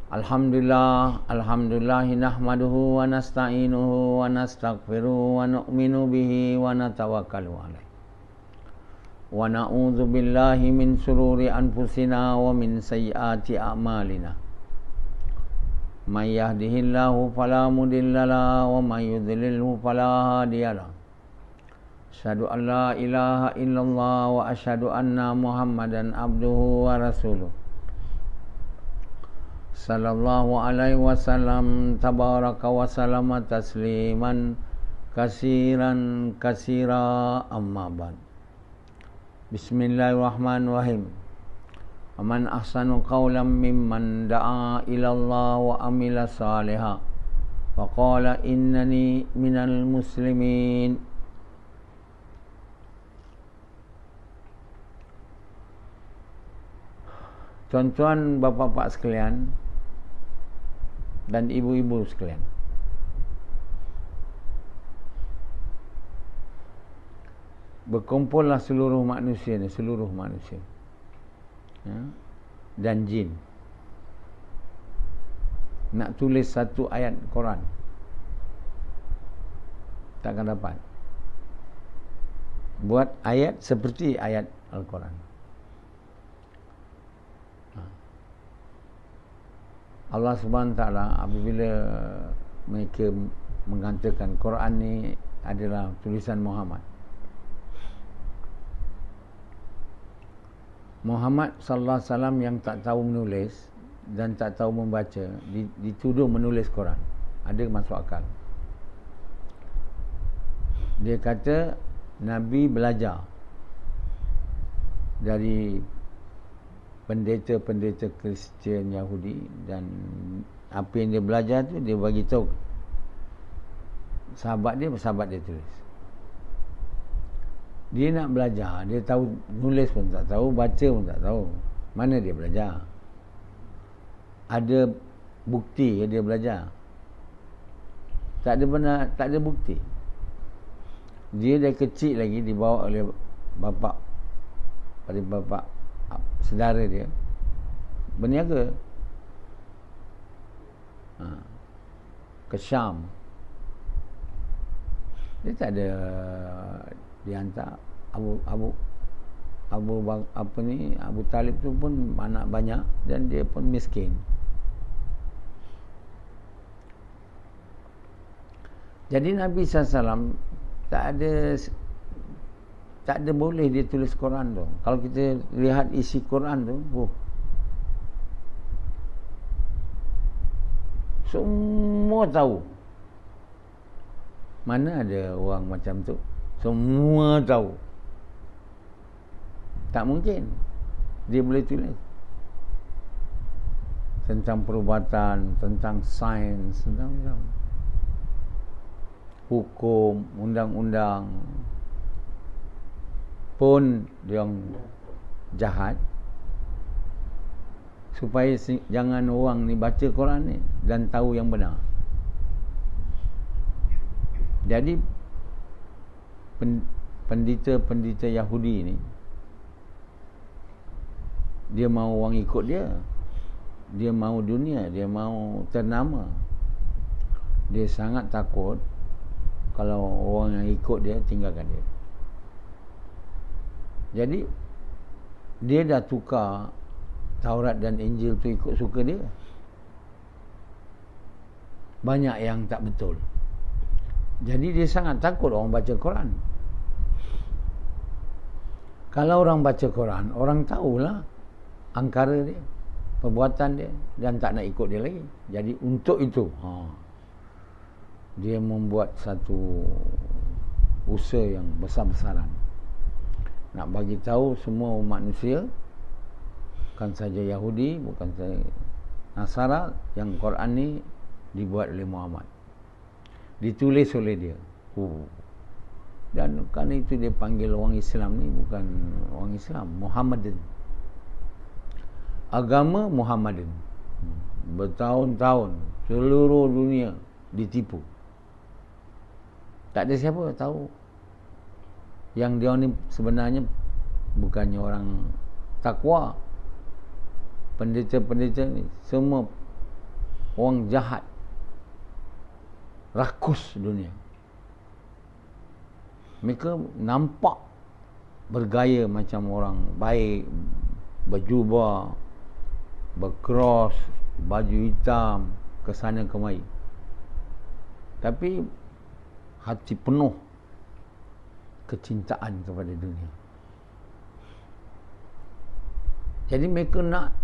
Alhamdulillah, alhamdulillah nahmaduhu wa nasta'inuhu wa nastaghfiruhu wa nu'minu bihi wa natawakkalu alaih. Wa na'udzu billahi min shururi anfusina wa min sayyiati a'malina. May yahdihillahu fala mudhillalah wa may yudhlilhu fala hadiyalah. Asyhadu an la ilaha illallah wa asyhadu anna Muhammadan abduhu wa rasuluh. Sallallahu alaihi wasallam tabaraka wa salama tasliman kasiran kasira amma ba'd. Bismillahirrahmanirrahim. Aman ahsanu qawlan mimman da'a ila Allah wa amila salihan wa qala innani minal muslimin. Tuan-tuan, bapa-bapa sekalian dan ibu-ibu sekalian, berkumpullah seluruh manusia ni, seluruh manusia dan jin, nak tulis satu ayat Quran, takkan dapat. Buat ayat seperti ayat Al-Quran. Allah Subhanahu Wa Taala apabila mereka mengatakan Quran ni adalah tulisan Muhammad. Muhammad sallallahu alaihi wasallam yang tak tahu menulis dan tak tahu membaca dituduh menulis Quran. Ada masuk akal. Dia kata Nabi belajar dari pendeta-pendeta Kristian, Yahudi, dan apa yang dia belajar tu dia bagi tahu sahabat dia tulis. Dia nak belajar, dia tahu nulis pun tak tahu, baca pun tak tahu. Mana dia belajar? Ada bukti dia belajar? Tak ada bukti. Dia dah kecil lagi dibawa oleh bapa saudara dia berniaga ke Syam. Dia tak ada dihantar. Abu Talib tu pun anak banyak dan dia pun miskin. Jadi Nabi SAW tak ada boleh dia tulis Quran tu. Kalau kita lihat isi Quran tu, semua tahu. Mana ada orang macam tu? Semua tahu. Tak mungkin dia boleh tulis tentang perubatan, tentang sains, tentang hukum, undang-undang pun yang jahat, supaya jangan orang ni baca Quran ni dan tahu yang benar. Jadi pendeta Yahudi ni, dia mahu orang ikut dia, dia mahu dunia, dia mahu ternama. Dia sangat takut kalau orang yang ikut dia tinggalkan dia. Jadi dia dah tukar Taurat dan Injil tu ikut suka dia. Banyak yang tak betul. Jadi dia sangat takut orang baca Quran. Kalau orang baca Quran, orang tahulah angkara dia, perbuatan dia, dan tak nak ikut dia lagi. Jadi untuk itu dia membuat satu usaha yang besar-besaran, nak bagi tahu semua manusia, bukan saja Yahudi, bukan saja Nasara, yang Quran ni dibuat oleh Muhammad, ditulis oleh dia. Dan kerana itu dia panggil orang Islam ni bukan orang Islam, Muhammadin. Agama Muhammadin. Bertahun-tahun seluruh dunia ditipu. Tak ada siapa tahu yang dia ni sebenarnya bukannya orang takwa, pendeta-pendeta ni semua orang jahat, rakus dunia. Mereka nampak bergaya macam orang baik, berjubah, berkros, baju hitam, kesana kemari. Tapi hati penuh kecintaan kepada dunia. Jadi mereka nak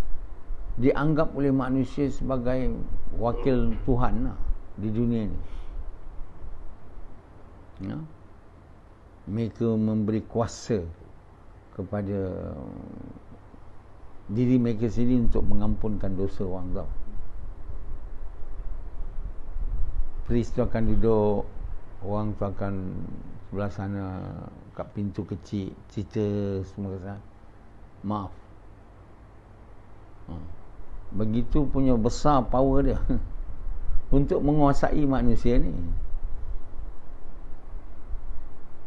dianggap oleh manusia sebagai wakil Tuhan lah di dunia ni. Ya? Mereka memberi kuasa kepada diri mereka sendiri untuk mengampunkan dosa orang tau. Priest tu akan duduk, orang tu akan sebelah sana kat pintu kecil, cerita semua kesalahan. Maaf. Begitu punya besar power dia untuk menguasai manusia ni.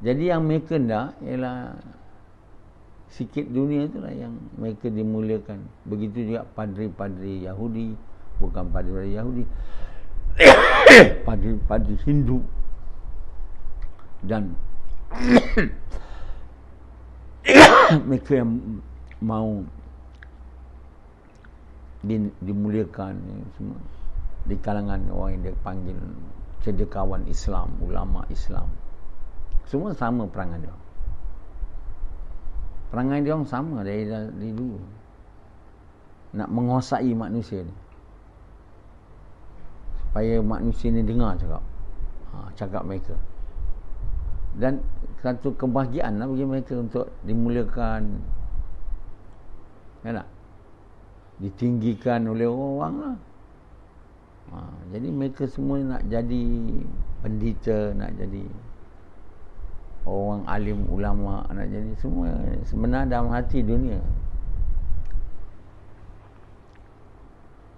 Jadi yang mereka nak ialah sikit dunia itulah yang mereka dimuliakan. Begitu juga padri-padri Yahudi, bukan padri-padri Yahudi, padri-padri Hindu dan mereka yang mau dimuliakan semua di kalangan orang yang dia panggil cendekiawan Islam, ulama Islam. Semua sama perangai dia. Perangai dia orang sama dari dulu. Nak menguasai manusia ni. Supaya manusia ni dengar cakap mereka. Dan satu kebahagiaan lah bagi mereka untuk dimuliakan. Kan tak? Ditinggikan oleh orang lah. Jadi mereka semua nak jadi pendeta, nak jadi orang alim ulama, nak jadi semua sebenar dalam hati dunia.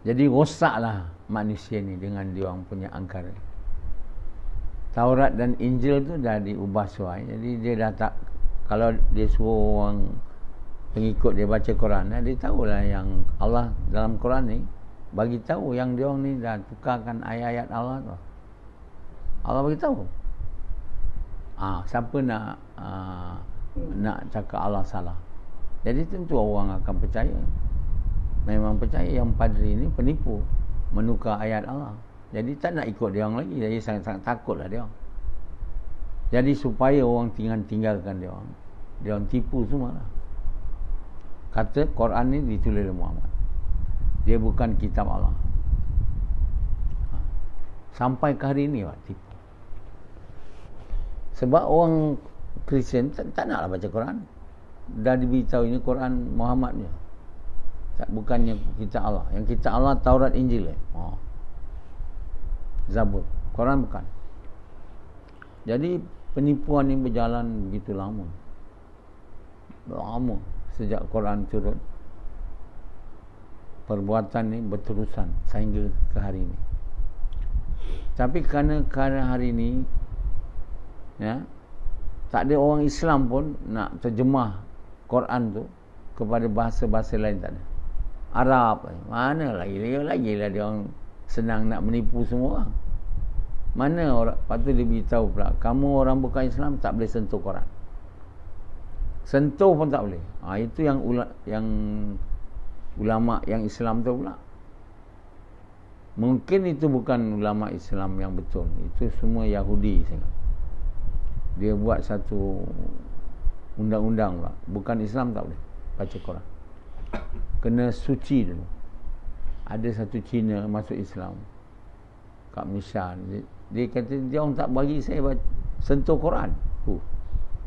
Jadi rosaklah manusia ni dengan dia orang punya angkara. Taurat dan Injil tu dah diubah suai. Jadi dia dah tak, kalau dia suruh orang pengikut dia baca Quran, dia tahulah yang Allah dalam Quran ni bagi tahu yang dia orang ni dah tukarkan ayat-ayat Allah tu. Allah bagi tahu. Siapa nak cakap Allah salah. Jadi tentu orang akan percaya. Memang percaya yang padri ni penipu, menukar ayat Allah. Jadi tak nak ikut dia orang lagi. Jadi sangat-sangat takutlah dia orang. Jadi supaya orang tinggalkan dia orang tipu semualah. Kata Quran ni ditulis oleh Muhammad. Dia bukan kitab Allah. Sampai ke hari ni tipu. Sebab orang Kristian tak naklah baca Quran. Dah diberitahu ini Quran Muhammad je. Bukannya kitab Allah. Yang kitab Allah Taurat Injil. Zabur. Quran bukan. Jadi penipuan ni berjalan begitu lama. Lama sejak Quran turun. Perbuatan ni berterusan sehingga ke hari ini. Tapi kerana hari ini tak ada orang Islam pun nak terjemah Quran tu kepada bahasa-bahasa lain, tak ada. Arab mana lagi lah dia orang senang nak menipu semua orang. Mana orang, patut dia beritahu pula, kamu orang bukan Islam tak boleh sentuh Quran. Sentuh pun tak boleh. Itu yang ulama yang Islam tu pula. Mungkin itu bukan ulama Islam yang betul. Itu semua Yahudi sangat. Dia buat satu undang-undang pula. Bukan Islam tak boleh baca Quran. Kena suci dulu. Ada satu Cina masuk Islam kat Malaysia. Dia kata dia orang tak bagi saya sentuh Quran.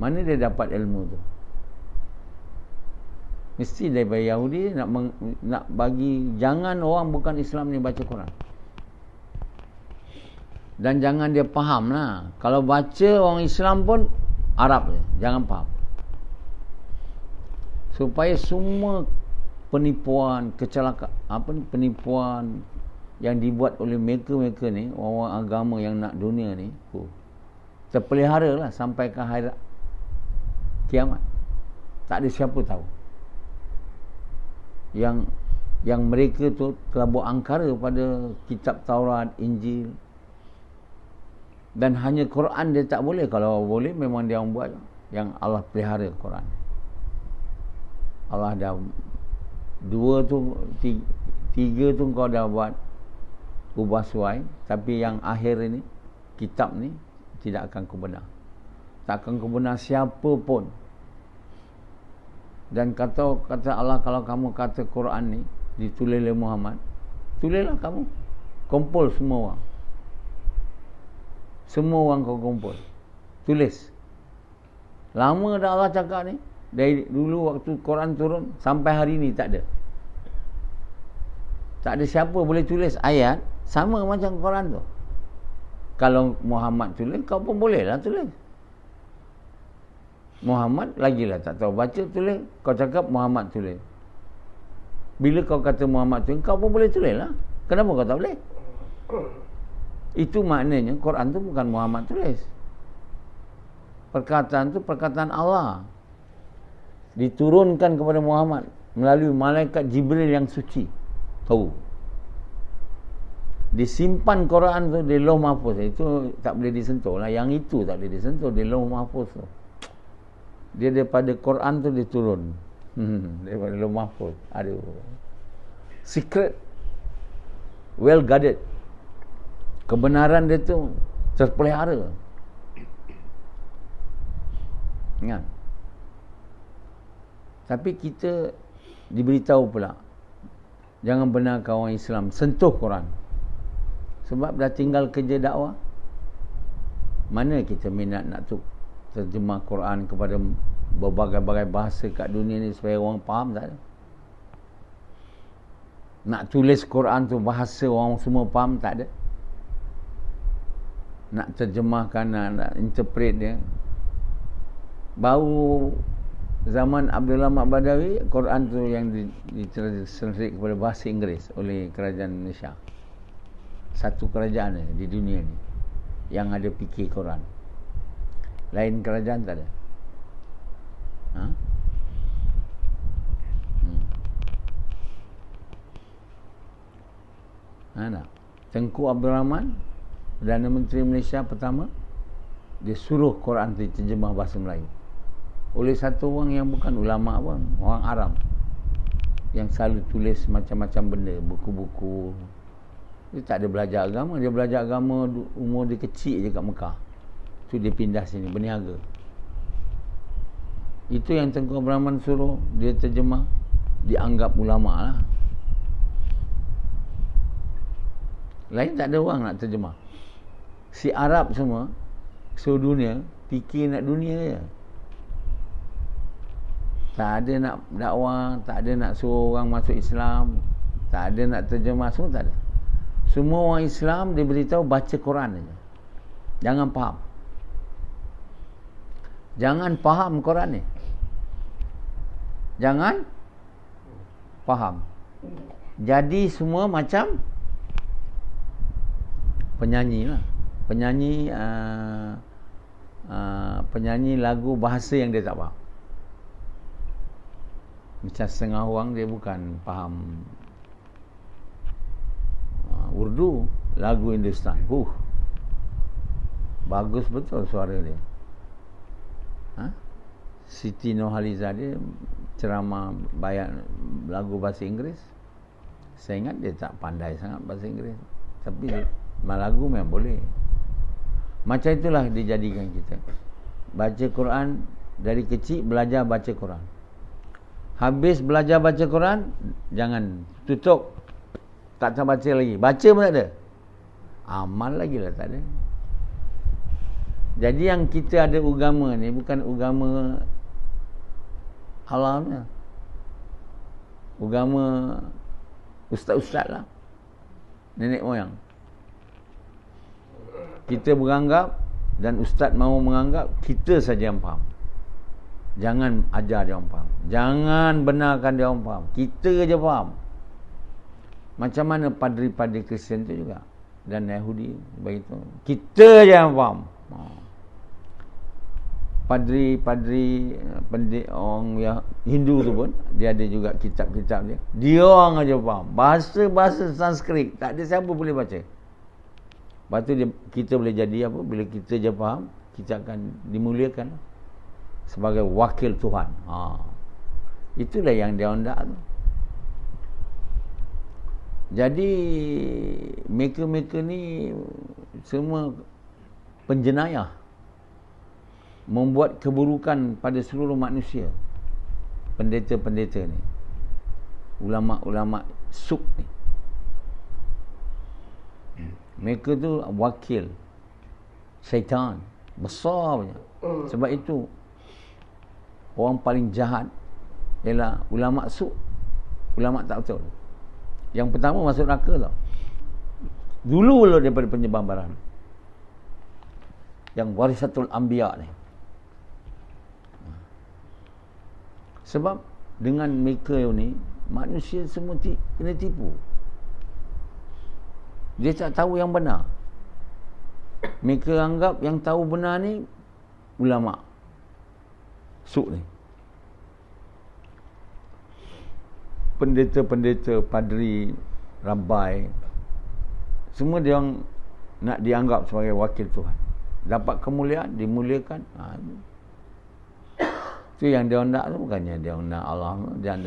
Mana dia dapat ilmu tu? Mesti daripada Yahudi nak bagi jangan orang bukan Islam ni baca Quran. Dan jangan dia faham lah. Kalau baca orang Islam pun Arab je. Jangan faham. Supaya semua penipuan, penipuan yang dibuat oleh mereka ni, orang agama yang nak dunia ni, terpelihara lah sampai ke hari kiamat. Tak ada siapa tahu. Yang yang mereka tu telah buat angkara pada kitab Taurat, Injil. Dan hanya Quran dia tak boleh. Kalau boleh memang dia orang buat. Yang Allah pelihara Quran. Allah dah 2 tu 3 tu kau dah buat ubah suai, tapi yang akhir ini, kitab ni tidak akan kau benar. Tak akan kau benar siapa pun. Dan kata Allah, kalau kamu kata Quran ni ditulis oleh Muhammad, tulislah kamu. Kumpul semua orang. Semua orang kau kumpul. Tulis. Lama dah Allah cakap ni. Dari dulu waktu Quran turun sampai hari ni tak ada. Tak ada siapa boleh tulis ayat sama macam Quran tu. Kalau Muhammad tulis, kau pun bolehlah tulis. Muhammad lagilah tak tahu baca, tulis. Kau cakap Muhammad tulis. Bila kau kata Muhammad tulis, kau pun boleh tulis lah. Kenapa kau tak boleh? Itu maknanya Quran tu bukan Muhammad tulis. Perkataan tu perkataan Allah. Diturunkan kepada Muhammad melalui malaikat Jibril yang suci. Tahu. Disimpan Quran tu di Lauh Mahfuz. Itu tak boleh disentuh lah. Yang itu tak boleh disentuh di Lauh Mahfuz tu. Dia daripada Quran tu diturun. Daripada Lauh Mahfuz. Aduh. Secret. Well guarded. Kebenaran dia tu terpelihara. Ingat. Tapi kita diberitahu pula, jangan benarkan orang Islam sentuh Quran. Sebab dah tinggal kerja dakwah. Mana kita minat nak terjemah Quran kepada berbagai-bagai bahasa kat dunia ni supaya orang faham, tak ada. Nak tulis Quran tu bahasa orang semua faham, tak ada. Nak terjemahkan, nak interpret dia. Baru zaman Abdul Ahmad Badawi, Quran tu yang ditranslate kepada bahasa Inggeris oleh kerajaan Malaysia. Satu kerajaan di dunia ni yang ada fikir Quran. Lain kerajaan tak ada. Tak. Tengku Abdul Rahman, Perdana Menteri Malaysia pertama, dia suruh Quran diterjemah bahasa Melayu oleh satu orang yang bukan ulama pun, orang Arab yang selalu tulis macam-macam benda, buku-buku. Dia tak ada belajar agama. Dia belajar agama umur dia kecil je kat Mekah. Tu dia pindah sini berniaga. Itu yang Tengku Abdul Rahman suruh dia terjemah, dianggap ulama lah. Lain tak ada orang nak terjemah. Si Arab semua seluruh dunia fikir nak dunia je. Tak ada nak dakwah, tak ada nak suruh orang masuk Islam, tak ada nak terjemah, semua tak ada. Semua orang Islam dia beritahu baca Quran saja. Jangan faham. Jangan faham Quran ni. Jangan faham. Jadi semua macam penyanyi lah. Penyanyi lagu bahasa yang dia tak faham. Macam setengah orang dia bukan faham Urdu, lagu Hindustan. Bagus betul suara dia. Siti Nurhaliza dia ceramah bayar lagu bahasa Inggeris. Saya ingat dia tak pandai sangat bahasa Inggeris, tapi lagu memang boleh. Macam itulah dijadikan kita. Baca Quran dari kecil, belajar baca Quran. Habis belajar baca Quran, jangan tutup. Tak tahu baca lagi. Baca pun tak ada. Amal lagi lah tak ada. Jadi yang kita ada agama ni bukan agama alamnya. Agama ustaz-ustaz lah. Nenek moyang. Kita beranggap dan ustaz mahu menganggap kita saja yang faham. Jangan ajar dia orang faham. Jangan benarkan dia orang faham. Kita je faham. Macam mana padri-padri Kristian tu juga, dan Yahudi begitu. Kita je yang faham. padri orang yang Hindu tu pun dia ada juga kitab-kitab dia. Dia orang aja faham. Bahasa Sanskrit tak ada siapa boleh baca. Lepas tu kita boleh jadi apa? Bila kita je faham, kita akan dimuliakan sebagai wakil Tuhan. Itulah yang dia hendak tu. Jadi mereka ni semua penjenayah, membuat keburukan pada seluruh manusia. Pendeta-pendeta ni, ulama-ulama suk ni, mereka tu wakil syaitan besar punya. Sebab itu orang paling jahat ialah ulama suk, ulama tak betul. Yang pertama masuk neraka tau. Dulu daripada penyebar barang. Yang warisatul anbiya ni. Sebab dengan mereka ni manusia semua kena tipu. Dia tak tahu yang benar. Mereka anggap yang tahu benar ni ulama suk ni. Pendeta-pendeta, padri, rabai, semua dia orang nak dianggap sebagai wakil Tuhan. Dapat kemuliaan, dimuliakan. Itu yang dia nak tu, bukannya dia nak Allah. Dia.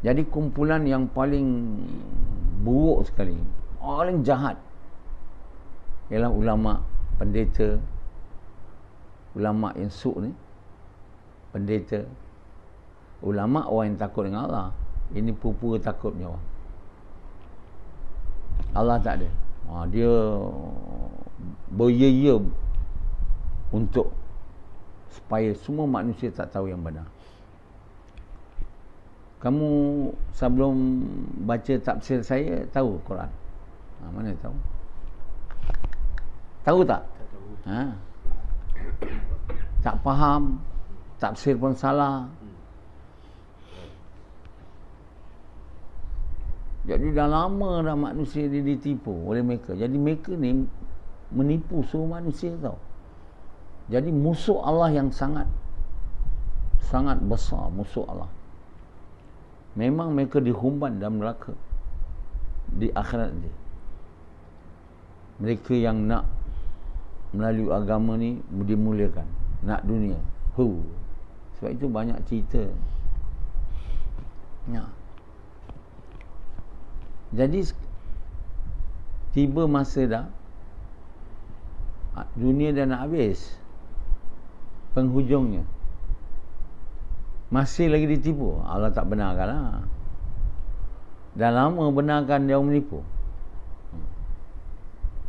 Jadi kumpulan yang paling buruk sekali, paling jahat, ialah ulama, pendeta, ulama yang suk ni, pendeta. Ulama orang yang takut dengan Allah. Ini pura-pura takutnya orang. Allah tak ada. Dia beria-ia untuk supaya semua manusia tak tahu yang benar. Kamu sebelum baca tafsir saya tahu Quran? Mana tahu? Tahu tak? Tak faham, tafsir pun salah. Jadi dah lama dah manusia ditipu oleh mereka. Jadi mereka ni menipu seluruh manusia tau. Jadi musuh Allah yang sangat besar, musuh Allah. Memang mereka dihumban dalam neraka di akhirat nanti. Mereka yang nak melalui agama ni dimuliakan, nak dunia. Sebab itu banyak cerita. Jadi tiba masa dah dunia dah nak habis, penghujungnya masih lagi ditipu. Allah tak benarkan lah. Dah lama benarkan dia menipu.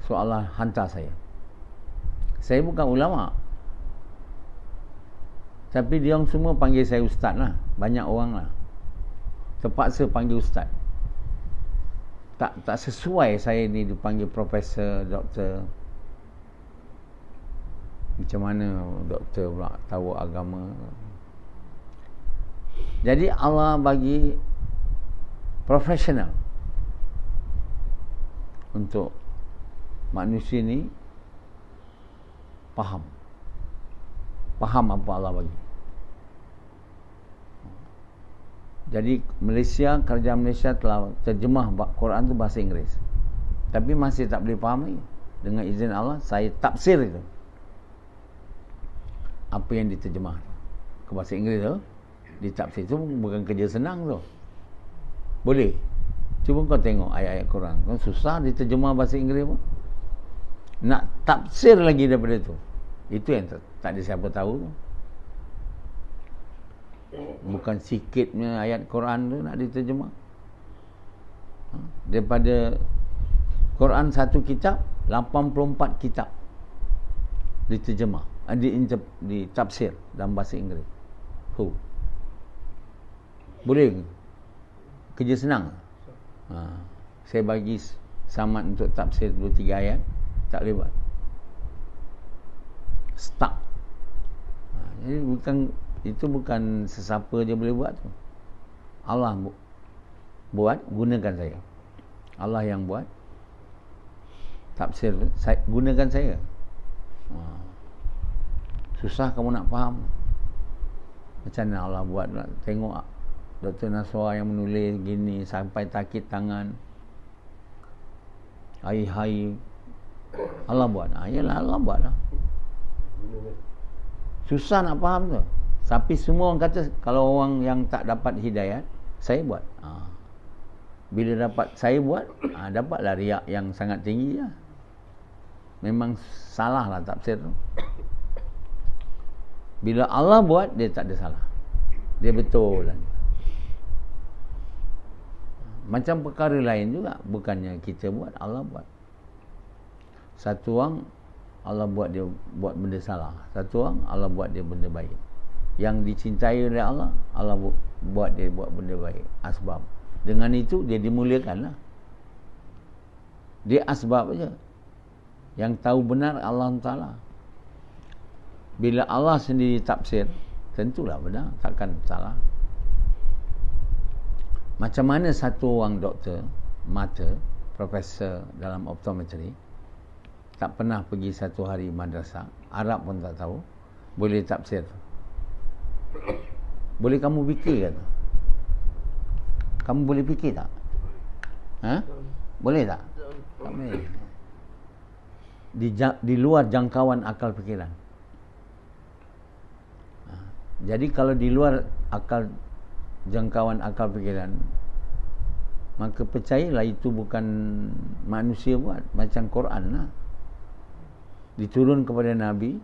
So Allah hantar saya. Saya bukan ulama, tapi dia orang semua panggil saya ustaz lah. Banyak orang lah terpaksa panggil ustaz. Tak sesuai saya ni dipanggil profesor, doktor. Macam mana doktor pula tahu agama. Jadi Allah bagi profesional untuk manusia ni faham apa Allah bagi. Jadi kerajaan Malaysia telah terjemah Quran tu bahasa Inggeris. Tapi masih tak boleh faham lagi. Dengan izin Allah, saya tafsir itu. Apa yang diterjemah ke bahasa Inggeris tu, ditafsir tu bukan kerja senang tu. Boleh. Cuba kau tengok ayat-ayat Quran. Kan susah diterjemah bahasa Inggeris pun. Nak tafsir lagi daripada tu. Itu yang tak ada siapa tahu tu. Bukan sikitnya ayat Quran tu nak diterjemah. Daripada Quran satu kitab, 84 kitab diterjemah, ditafsir dalam bahasa Inggeris. Boleh? Kerja senang. Saya bagi samad untuk tafsir 2-3 ayat, tak boleh buat. Stuck. Jadi itu bukan sesiapa je boleh buat tu. Allah buat, gunakan saya. Allah yang buat tafsir, gunakan saya. Susah kamu nak faham. Macam mana Allah buat? Tengok Dr. Naswar yang menulis gini sampai takit tangan. Hai-hai. Allah buat. Yalah Allah buat lah. Susah nak faham tu. Tapi semua orang kata kalau orang yang tak dapat hidayat, saya buat. Bila dapat saya buat, dapatlah riak yang sangat tinggi lah. Memang salah lah tafsir tu. Bila Allah buat, dia tak ada salah. Dia betul lah. Macam perkara lain juga, bukannya kita buat, Allah buat. Satu orang Allah buat dia buat benda salah. Satu orang Allah buat dia benda baik. Yang dicintai oleh Allah, Allah buat dia buat benda baik. Asbab. Dengan itu dia dimuliakan lah. Dia asbab aja. Yang tahu benar Allah Ta'ala. Bila Allah sendiri tafsir, tentulah benar, takkan salah. Macam mana satu orang doktor mata, profesor dalam optometri, tak pernah pergi satu hari madrasah, Arab pun tak tahu, boleh tafsir. Boleh kamu fikir kata? Kamu boleh fikir tak? Boleh tak? Tak boleh. Di luar jangkauan akal fikiran. Jadi kalau di luar jangkauan akal fikiran, maka percayalah itu bukan manusia buat. Macam Quran lah, diturun kepada Nabi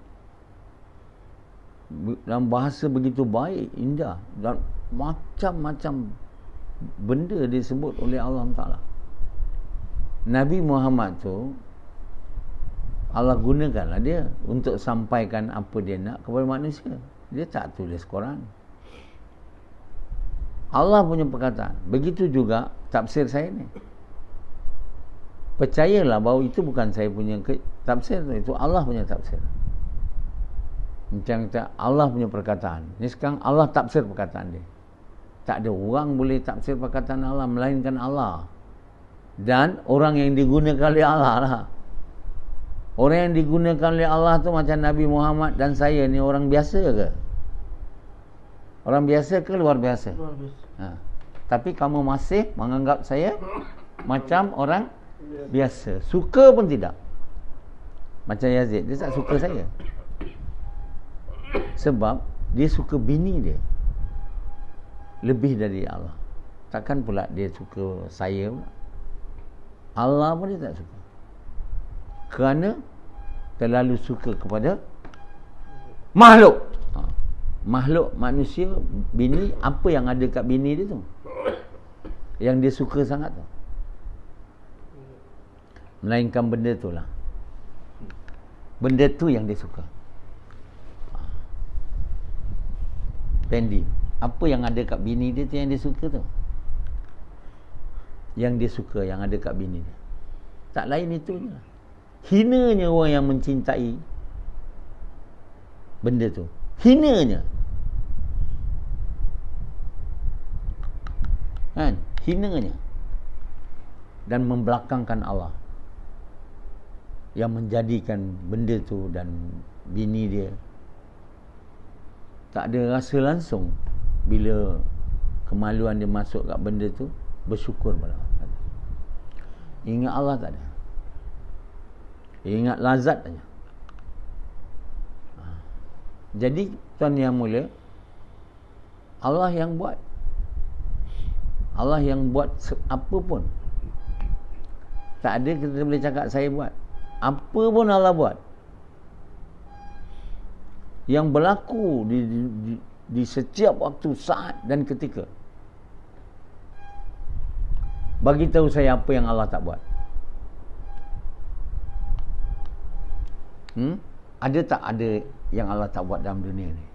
dalam bahasa begitu baik, indah, dan macam-macam benda disebut oleh Allah Ta'ala. Nabi Muhammad tu Allah gunakanlah dia untuk sampaikan apa dia nak kepada manusia. Dia tak tulis Quran. Allah punya perkataan. Begitu juga tafsir saya ni. Percayalah bahawa itu bukan saya punya tafsir, itu Allah punya tafsir. Macam Allah punya perkataan. Ni sekarang Allah tafsir perkataan dia. Tak ada orang boleh tafsir perkataan Allah melainkan Allah. Dan orang yang digunakan oleh Allah lah. Orang yang digunakan oleh Allah tu macam Nabi Muhammad dan saya ni orang biasa ke? Orang biasa ke luar biasa? Luar biasa. Tapi kamu masih menganggap saya macam orang biasa. Suka pun tidak. Macam Yazid, dia tak suka saya. Sebab dia suka bini dia lebih dari Allah. Takkan pula dia suka saya pula. Allah pun dia tak suka. Kerana terlalu suka kepada makhluk. Makhluk manusia, bini, apa yang ada kat bini dia tu, yang dia suka sangat tu, melainkan benda tu lah. Benda tu yang dia suka. Pendi, apa yang ada kat bini dia tu yang dia suka tu. Yang dia suka, yang ada kat bini dia. Tak lain itu je lah. Hinanya orang yang mencintai benda tu. Hinanya. Kan? Hinanya. Dan membelakangkan Allah yang menjadikan benda tu dan bini dia tak ada rasa langsung bila kemaluan dia masuk kat benda tu, bersyukur pada Allah. Ingat Allah tak ada. Ingat lazat saja. Jadi tuan yang mulia, Allah yang buat. Allah yang buat apa pun. Tak ada kita boleh cakap saya buat. Apa pun Allah buat. Yang berlaku di setiap waktu, saat dan ketika. Bagi tahu saya apa yang Allah tak buat. Ada tak ada yang Allah tak buat dalam dunia ni?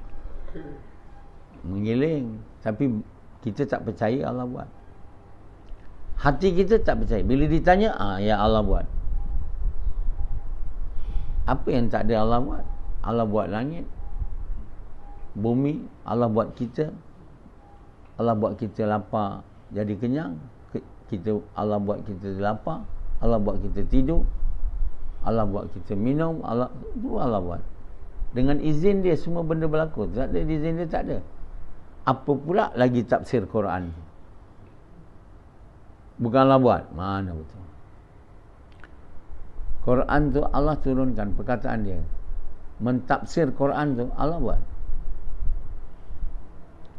Mengiling. Tapi kita tak percaya Allah buat. Hati kita tak percaya. Bila ditanya, ya Allah buat. Apa yang tak ada Allah buat? Allah buat langit, bumi. Allah buat kita. Allah buat kita lapar jadi kenyang. Allah buat kita lapar. Allah buat kita tidur. Allah buat kita minum. Allah buat. Dengan izin dia semua benda berlaku. Tak ada izin dia, tak ada. Apa pula lagi tafsir Quran? Bukanlah buat. Mana betul. Quran tu Allah turunkan perkataan dia. Mentafsir Quran tu Allah buat.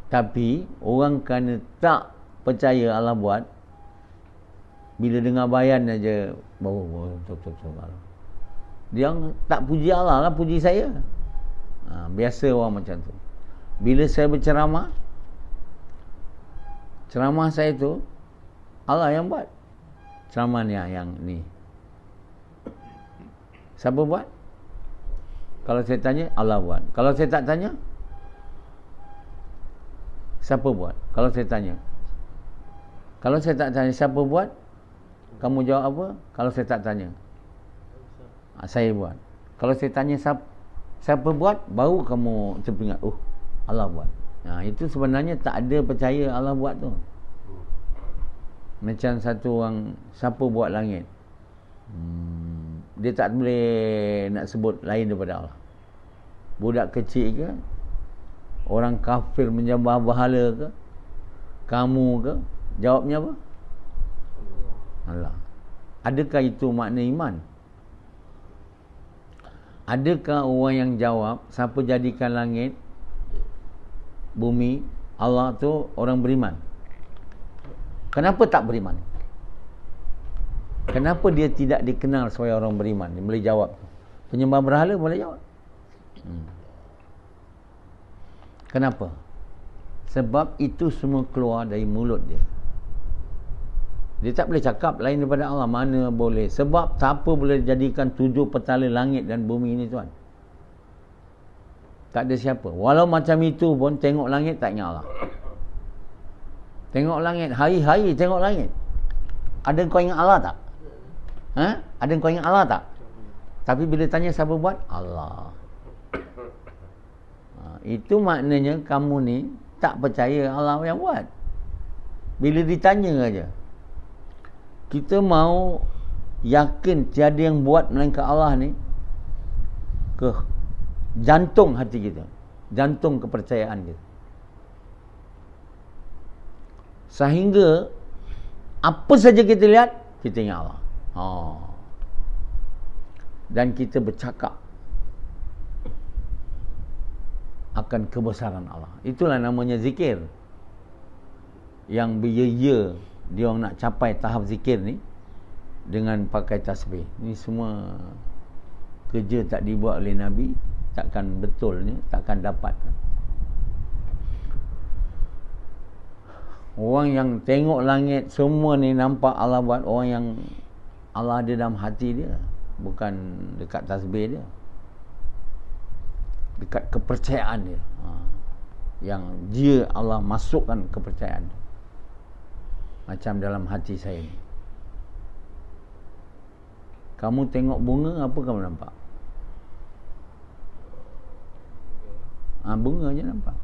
Tapi orang kerana tak percaya Allah buat, bila dengar bayan aja baru betul. Dia tak puji Allah lah, puji saya. Biasa orang macam tu. Bila saya berceramah, ceramah saya tu Allah yang buat. Ceramah ni yang ni. Siapa buat? Kalau saya tanya, Allah buat. Kalau saya tak tanya, siapa buat? Kalau saya tanya. Kalau saya tak tanya siapa buat, kamu jawab apa? Kalau saya tak tanya, saya buat. Kalau saya tanya siapa buat, baru kamu terpingat, Allah buat. Itu sebenarnya tak ada percaya Allah buat tu. Macam satu orang, siapa buat langit? Dia tak boleh nak sebut lain daripada Allah. Budak kecil ke, orang kafir menyembah berhala ke, kamu ke, jawabnya apa? Allah. Adakah itu makna iman? Adakah orang yang jawab siapa jadikan langit, bumi, Allah tu orang beriman? Kenapa tak beriman? Kenapa dia tidak dikenal sebagai orang beriman? Dia boleh jawab. Penyembah berhala boleh jawab. Kenapa? Sebab itu semua keluar dari mulut dia. Dia tak boleh cakap lain daripada Allah. Mana boleh. Sebab siapa boleh jadikan 7 petala langit dan bumi ni tuan? Tak ada siapa. Walau macam itu pun tengok langit tak ingat Allah. Tengok langit. Hari-hari tengok langit. Ada kau ingat Allah tak? Ada kau ingat Allah tak? Tapi bila tanya siapa buat? Allah. Itu maknanya kamu ni tak percaya Allah yang buat. Bila ditanya aja, kita mau yakin tiada yang buat melainkan Allah ni ke jantung hati kita, jantung kepercayaan kita, sehingga apa saja kita lihat kita ingat Allah. Dan kita bercakap akan kebesaran Allah. Itulah namanya zikir. Yang berya-ya dia orang nak capai tahap zikir ni dengan pakai tasbih. Ni semua kerja tak dibuat oleh Nabi, takkan betulnya, takkan dapat. Orang yang tengok langit semua ni nampak Allah buat, orang yang Allah ada dalam hati dia, bukan dekat tasbih dia, dekat kepercayaan dia. Yang dia Allah masukkan kepercayaan dia. Macam dalam hati saya ni, kamu tengok bunga, apa kamu nampak? Bunga je nampak.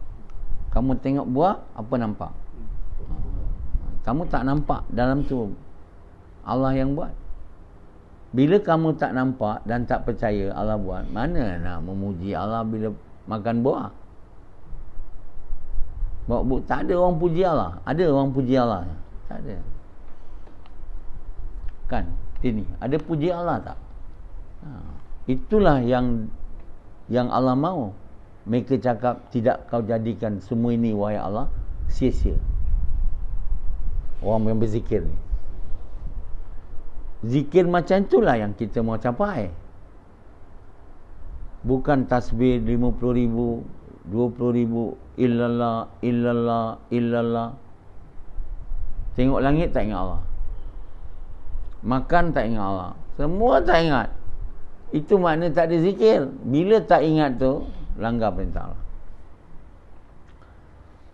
Kamu tengok buah, apa nampak? Kamu tak nampak dalam tu Allah yang buat. Bila kamu tak nampak dan tak percaya Allah buat, mana nak memuji Allah bila makan buah? Tak ada orang puji Allah. Ada orang puji Allah? Tak ada. Kan? Ini ada puji Allah tak? Itulah yang Allah mahu. Mereka cakap, tidak kau jadikan semua ini wahai Allah sia-sia. Orang yang berzikir ni, zikir macam itulah yang kita mau capai. Bukan tasbih 50,000, 20,000, illallah, illallah, illallah. Tengok langit tak ingat Allah, makan tak ingat Allah, semua tak ingat. Itu makna tak ada zikir. Bila tak ingat tu, langgar perintah Allah.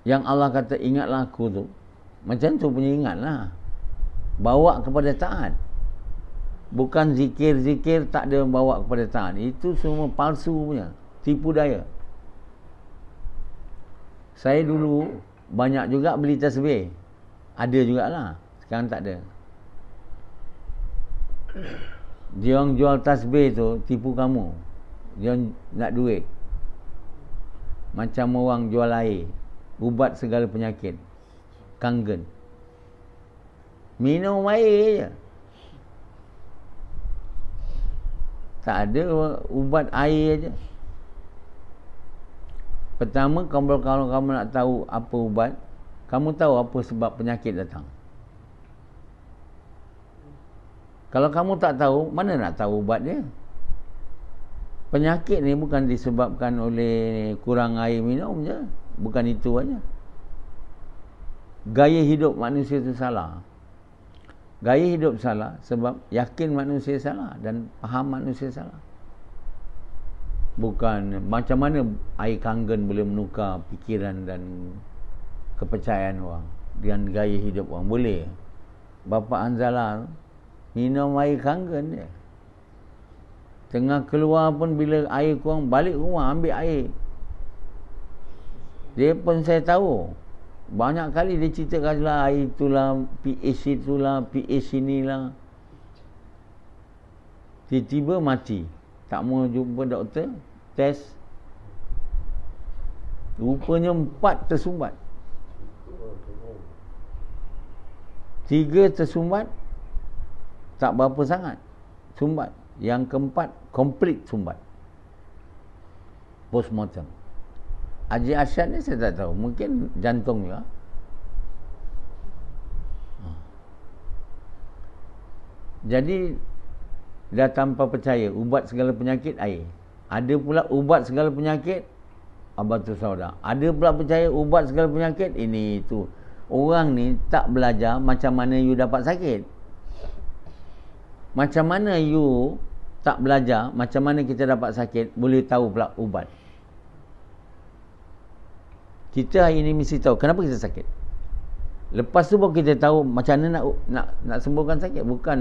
Yang Allah kata ingatlah aku tu, macam tu punya ingatlah, bawa kepada taat. Bukan zikir-zikir tak ada bawa kepada taat. Itu semua palsu punya, tipu daya. Saya dulu banyak juga beli tasbih. Ada jugalah, sekarang tak ada. Dia orang jual tasbih tu tipu kamu. Dia nak duit. Macam orang jual air, ubat segala penyakit, kangen. Minum air je, tak ada ubat air je. Pertama, kalau kamu nak tahu apa ubat, kamu tahu apa sebab penyakit datang. Kalau kamu tak tahu, mana nak tahu ubat dia? Penyakit ni bukan disebabkan oleh kurang air minum je. Bukan itu aja. Gaya hidup manusia tu salah. Gaya hidup salah sebab yakin manusia salah dan faham manusia salah. Bukan macam mana air kangen boleh menukar fikiran dan kepercayaan orang dengan gaya hidup orang. Boleh. Bapa Anzala minum air kangen dia. Tengah keluar pun bila air kurang, balik rumah ambil air. Dia pun saya tahu. Banyak kali dia ceritakan lah, air itulah, pH itulah, pH inilah. Tiba-tiba mati. Tak mau jumpa doktor, test. Rupanya 4 tersumbat. 3 tersumbat, tak berapa sangat sumbat. Yang keempat, komplit sumbat. Postmortem. Haji Asyad ni saya tak tahu. Mungkin jantung juga. Jadi, dah tanpa percaya, ubat segala penyakit, air. Ada pula ubat segala penyakit, Habatus Sauda. Ada pula percaya ubat segala penyakit, ini itu. Orang ni tak belajar macam mana you dapat sakit. Macam mana you tak belajar macam mana kita dapat sakit, boleh tahu pula ubat. Kita hari ini mesti tahu kenapa kita sakit. Lepas tu baru kita tahu macam mana nak sembuhkan sakit. Bukan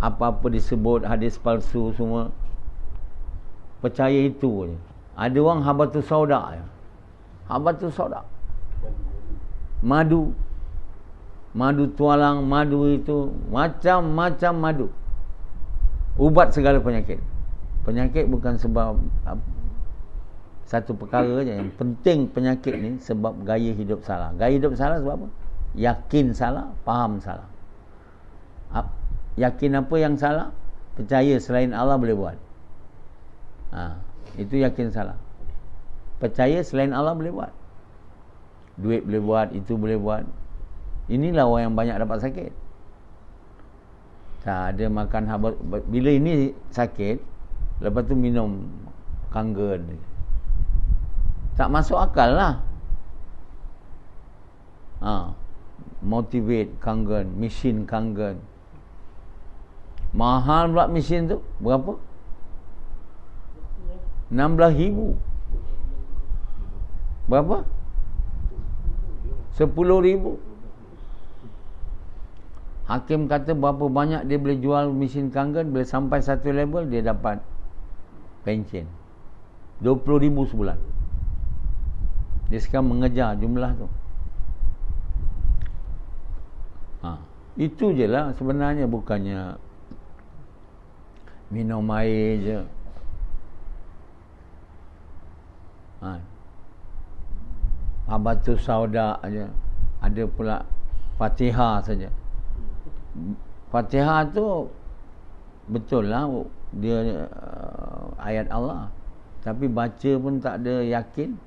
apa-apa disebut hadis palsu semua. Percaya itu je. Ada orang Habatus Sauda je. Habatus Sauda. Madu tualang, madu itu macam-macam madu. Ubat segala penyakit. Penyakit bukan sebab satu perkara je. Yang penting penyakit ni sebab gaya hidup salah. Gaya hidup salah sebab apa? Yakin salah, faham salah. Yakin apa yang salah? Percaya selain Allah boleh buat. Itu yakin salah. Percaya selain Allah boleh buat. Duit boleh buat, itu boleh buat. Inilah orang yang banyak dapat sakit. Tak ada makan habat. Bila ini sakit, lepas tu minum kangen. Tak masuk akal lah. Motivate kangen, mesin kangen. Mahal pula mesin tu. Berapa? 16,000. Berapa? 10,000. Hakim kata berapa banyak dia boleh jual mesin kangen, bila sampai satu level dia dapat pension 20,000 sebulan. Dia sekarang mengejar jumlah tu. Itu je lah sebenarnya, bukannya minum air je. Habatus Sauda aja. Ada pula Fatihah saja. Fatihah tu betul lah dia ayat Allah, tapi baca pun tak ada yakin.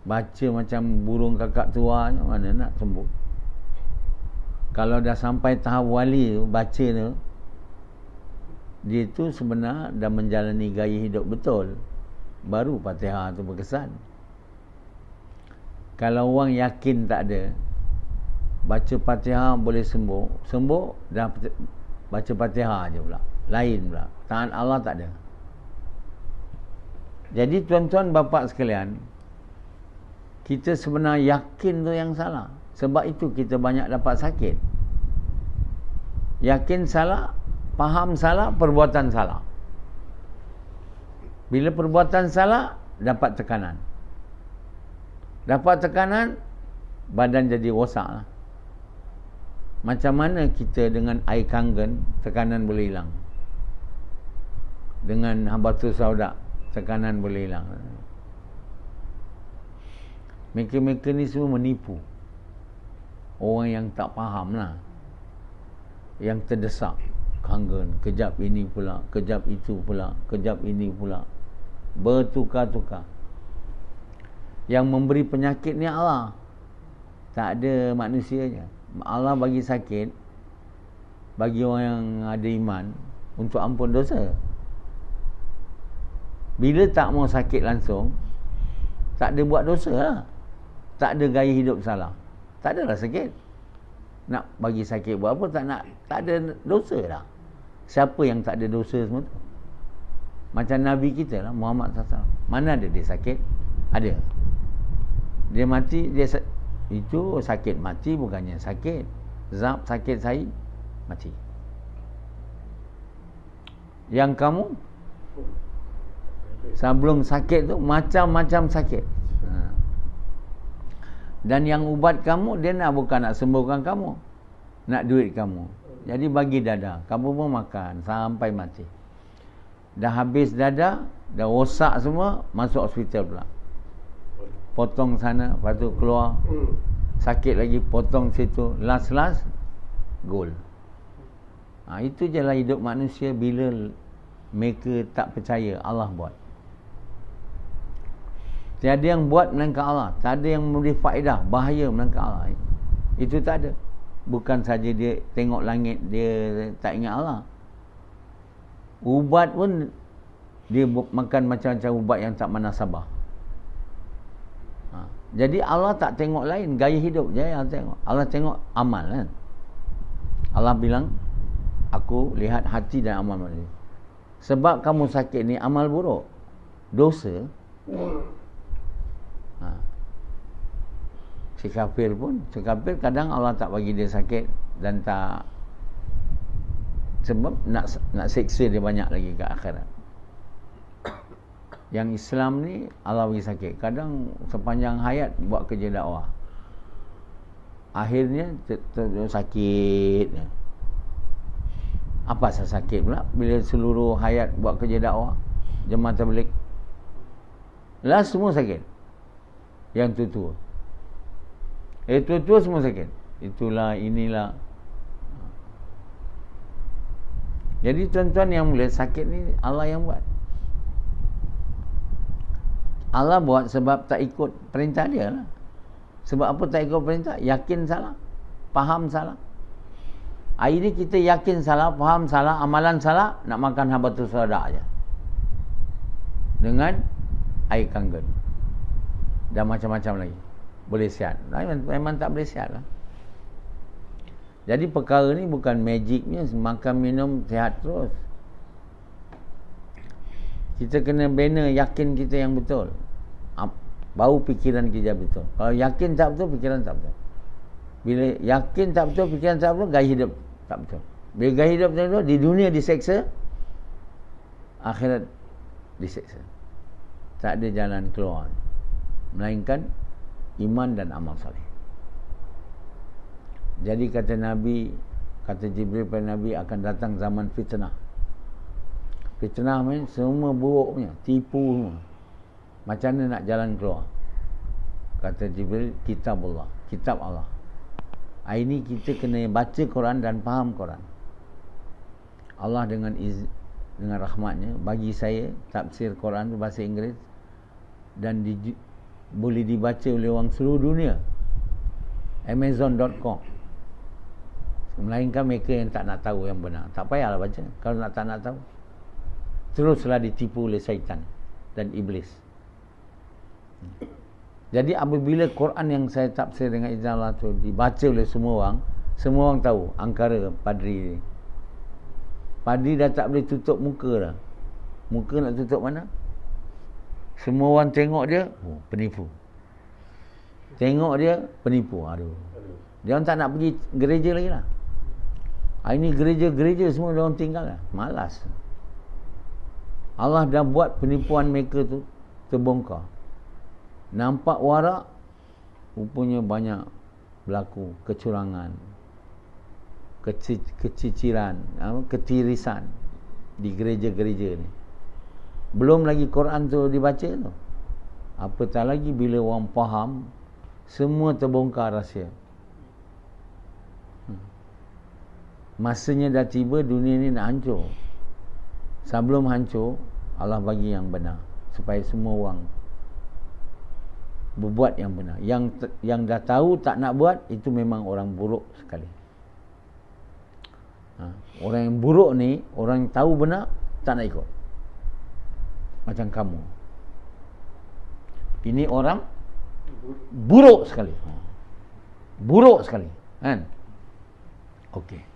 Baca macam burung kakak tua, mana nak sembuh. Kalau dah sampai tahap wali tu, baca tu, dia tu sebenarnya dah menjalani gaya hidup betul, baru Fatihah tu berkesan. Kalau orang yakin tak ada, baca Fatihah boleh sembuh dah baca Fatihah je pula, lain pula, taat Allah tak ada. Jadi tuan-tuan bapa sekalian, kita sebenarnya yakin tu yang salah. Sebab itu kita banyak dapat sakit. Yakin salah, faham salah, perbuatan salah. Bila perbuatan salah, dapat tekanan. Dapat tekanan, badan jadi rosak lah. Macam mana kita dengan air kangen, tekanan boleh hilang. Dengan Habatus Sauda, tekanan boleh hilang. Mereka-mereka ni semua menipu orang yang tak faham lah, yang terdesak, kangen, kejap ini pula, kejap itu pula, kejap ini pula, bertukar-tukar. Yang memberi penyakit ni Allah, tak ada manusianya. Allah bagi sakit bagi orang yang ada iman untuk ampun dosa. Bila tak mau sakit langsung, tak ada buat dosa lah, tak ada gaya hidup salah, tak adalah sakit. Nak bagi sakit buat apa? Tak ada dosa lah. Siapa yang tak ada dosa semua tu? Macam Nabi kita lah, Muhammad SAW. Mana ada dia sakit? Ada. Dia mati, itu sakit mati, bukannya sakit zab, sakit sahih, mati. Yang kamu sebelum sakit tu macam-macam sakit. Dan yang ubat kamu, dia bukan nak sembuhkan kamu, nak duit kamu. Jadi bagi dada, kamu pun makan sampai mati. Dah habis dada, dah rosak semua, masuk hospital pula. Potong sana, lepas tu keluar, sakit lagi, potong situ, last goal. Itu je lah hidup manusia bila mereka tak percaya Allah buat. Tiada yang buat melainkan Allah, tak ada yang memberi faedah, bahaya melainkan Allah. Itu tak ada. Bukan saja dia tengok langit, dia tak ingat Allah. Ubat pun dia makan macam-macam ubat yang tak munasabah. Jadi Allah tak tengok lain, gaya hidup je yang tengok. Allah tengok amal kan. Allah bilang, aku lihat hati dan amal manusia. Sebab kamu sakit ni amal buruk, dosa. Si kafir kadang Allah tak bagi dia sakit dan tak, sebab nak seksa dia banyak lagi ke akhirat. Yang Islam ni Allah bagi sakit, kadang sepanjang hayat buat kerja dakwah, akhirnya sakit. Apa asal sakit pula bila seluruh hayat buat kerja dakwah, jemaah tabligh, lah semua sakit. Yang tua-tua, tua-tua semua sakit. Itulah, inilah. Jadi tuan-tuan yang mulia, sakit ni Allah yang buat. Allah buat sebab tak ikut perintah dia lah. Sebab apa tak ikut perintah? Yakin salah, faham salah. Hari ni kita yakin salah, faham salah, amalan salah, nak makan habatus sauda aja dengan air kangkung dan macam-macam lagi. Boleh sihat? Memang tak boleh sihat lah. Jadi perkara ni bukan magicnya makan minum sihat terus. Kita kena bina yakin kita yang betul, baru fikiran kita betul. Kalau yakin tak betul, fikiran tak betul. Bila yakin tak betul, fikiran tak betul, gaya hidup tak betul. Bila gaya hidup tak betul, di dunia diseksa, akhirat diseksa. Tak ada jalan keluar melainkan iman dan amal soleh. Jadi kata Nabi, kata Jibril pada Nabi, akan datang zaman fitnah. Fitnah ni semua buruknya, tipu semua. Macam mana nak jalan keluar? Kata Jibril, kitabullah, kitab Allah. Hari ni kita kena baca Quran dan faham Quran. Allah dengan rahmatnya bagi saya tafsir Quran bahasa Inggeris dan boleh dibaca oleh orang seluruh dunia. Amazon.com. Melainkan mereka yang tak nak tahu yang benar. Tak payahlah baca kalau tak nak tahu. Teruslah ditipu oleh syaitan dan iblis. Jadi apabila Quran yang saya tafsir dengan izin Allah tu dibaca oleh semua orang tahu angkara padri ni. Padri dah tak boleh tutup muka dah. Muka nak tutup mana? Semua orang tengok dia, penipu. Tengok dia, penipu. Aduh. Dia orang tak nak pergi gereja lagi lah. Hari ni gereja semua dia orang tinggal lah. Malas. Allah dah buat penipuan mereka tu terbongkar. Nampak warak, rupanya banyak berlaku kecurangan, keciciran, ketirisan di gereja-gereja ni. Belum lagi Quran tu dibaca tu. Apatah lagi bila orang faham semua terbongkar rahsia. Masanya dah tiba, dunia ni nak hancur. Sebelum hancur, Allah bagi yang benar supaya semua orang berbuat yang benar. Yang dah tahu tak nak buat, itu memang orang buruk sekali. Orang yang buruk ni, orang yang tahu benar tak nak ikut. Macam kamu. Ini orang buruk sekali. Buruk sekali, kan? Okey.